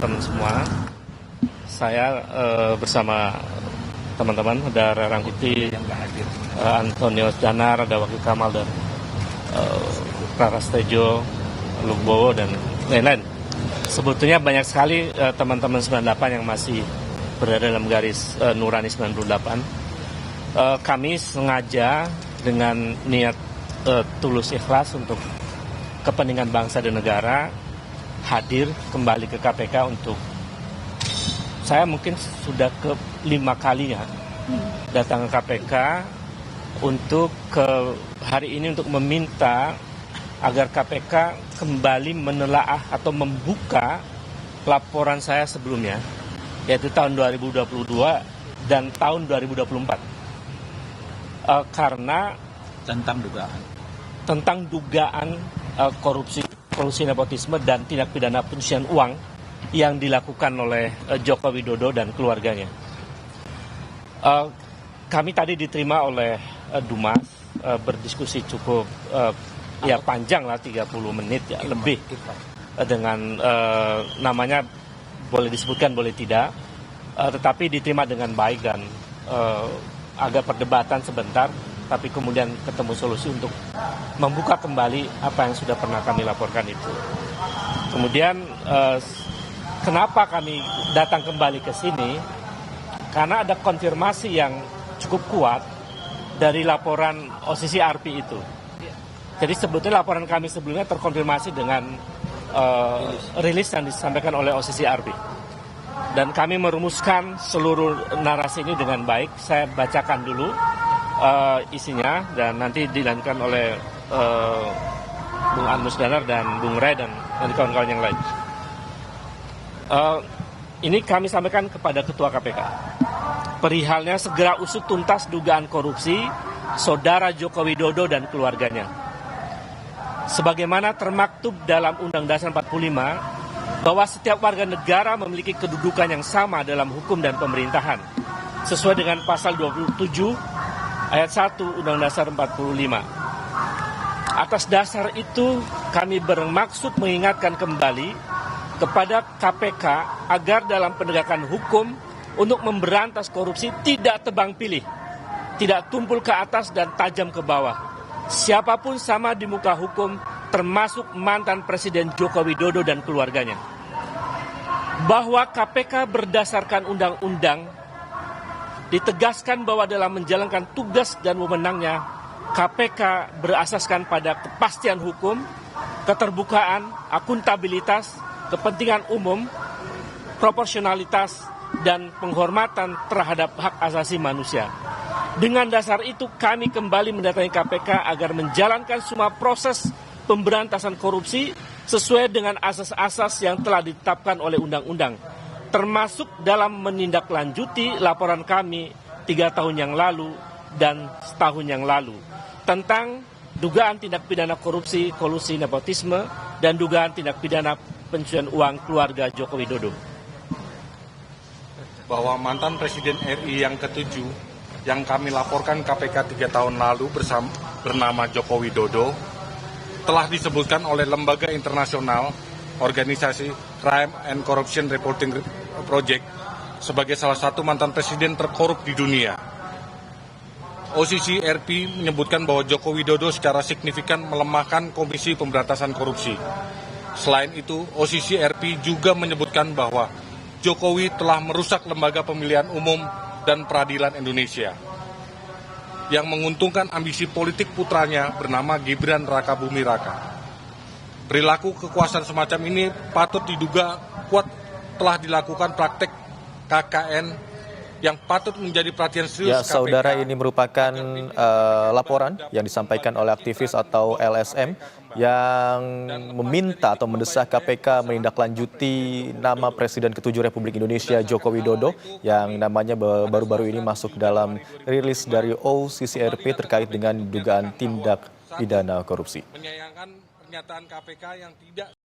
teman-teman semua. Saya bersama teman-teman, ada Rangkuti, Antonius Danar, ada Wakil Kamal, dan Praras Tejo, Lukbowo, dan lain-lain. Sebetulnya banyak sekali teman-teman 98 yang masih berada dalam garis Nurani 98. Kami sengaja dengan niat tulus ikhlas untuk kepentingan bangsa dan negara hadir kembali ke KPK untuk, saya mungkin sudah ke-5 kalinya datang ke KPK untuk hari ini untuk meminta agar KPK kembali menelaah atau membuka laporan saya sebelumnya, yaitu tahun 2022 dan tahun 2024. Karena tentang dugaan korupsi nepotisme dan tindak pidana pencucian uang yang dilakukan oleh Joko Widodo dan keluarganya. Kami tadi diterima oleh Dumas, berdiskusi cukup panjang lah, 30 menit ya lebih, dengan namanya boleh disebutkan boleh tidak, tetapi diterima dengan baik dan agak perdebatan sebentar, tapi kemudian ketemu solusi untuk membuka kembali apa yang sudah pernah kami laporkan itu. Kemudian kenapa kami datang kembali ke sini? Karena ada konfirmasi yang cukup kuat dari laporan OCCRP itu. Jadi sebetulnya laporan kami sebelumnya terkonfirmasi dengan rilis yang disampaikan oleh OCCRP. Dan kami merumuskan seluruh narasi ini dengan baik. Saya bacakan dulu isinya dan nanti dilanjutkan oleh Bung Anmus Danar dan Bung Ray dan nanti kawan-kawan yang lain. Ini kami sampaikan kepada Ketua KPK. Perihalnya segera usut tuntas dugaan korupsi Saudara Joko Widodo dan keluarganya. Sebagaimana termaktub dalam Undang Dasar 45, bahwa setiap warga negara memiliki kedudukan yang sama dalam hukum dan pemerintahan, sesuai dengan pasal 27 ayat 1 Undang Dasar 45. Atas dasar itu, kami bermaksud mengingatkan kembali kepada KPK agar dalam penegakan hukum untuk memberantas korupsi tidak tebang pilih, tidak tumpul ke atas dan tajam ke bawah. Siapapun sama di muka hukum, termasuk mantan Presiden Joko Widodo dan keluarganya. Bahwa KPK berdasarkan undang-undang ditegaskan bahwa dalam menjalankan tugas dan wewenangnya, KPK berasaskan pada kepastian hukum, keterbukaan, akuntabilitas, kepentingan umum, proporsionalitas, dan penghormatan terhadap hak asasi manusia. Dengan dasar itu, kami kembali mendatangi KPK agar menjalankan semua proses pemberantasan korupsi sesuai dengan asas-asas yang telah ditetapkan oleh undang-undang, termasuk dalam menindaklanjuti laporan kami 3 tahun yang lalu dan setahun yang lalu tentang dugaan tindak pidana korupsi, kolusi nepotisme, dan dugaan tindak pidana pencucian uang keluarga Joko Widodo. Bahwa mantan Presiden RI yang ke-7 yang kami laporkan KPK 3 tahun lalu bernama Joko Widodo telah disebutkan oleh lembaga internasional organisasi Crime and Corruption Reporting Project sebagai salah satu mantan presiden terkorup di dunia. OCCRP menyebutkan bahwa Joko Widodo secara signifikan melemahkan Komisi Pemberantasan Korupsi. Selain itu, OCCRP juga menyebutkan bahwa Jokowi telah merusak lembaga pemilihan umum dan peradilan Indonesia yang menguntungkan ambisi politik putranya bernama Gibran Rakabuming Raka. Perilaku kekuasaan semacam ini patut diduga kuat telah dilakukan praktek KKN yang patut menjadi perhatian serius KPK. Saudara, ini merupakan laporan yang disampaikan oleh aktivis atau LSM yang meminta atau mendesak KPK menindaklanjuti nama Presiden ke-7 Republik Indonesia Joko Widodo yang namanya baru-baru ini masuk dalam rilis dari OCCRP terkait dengan dugaan tindak pidana korupsi. Menyayangkan pernyataan KPK yang tidak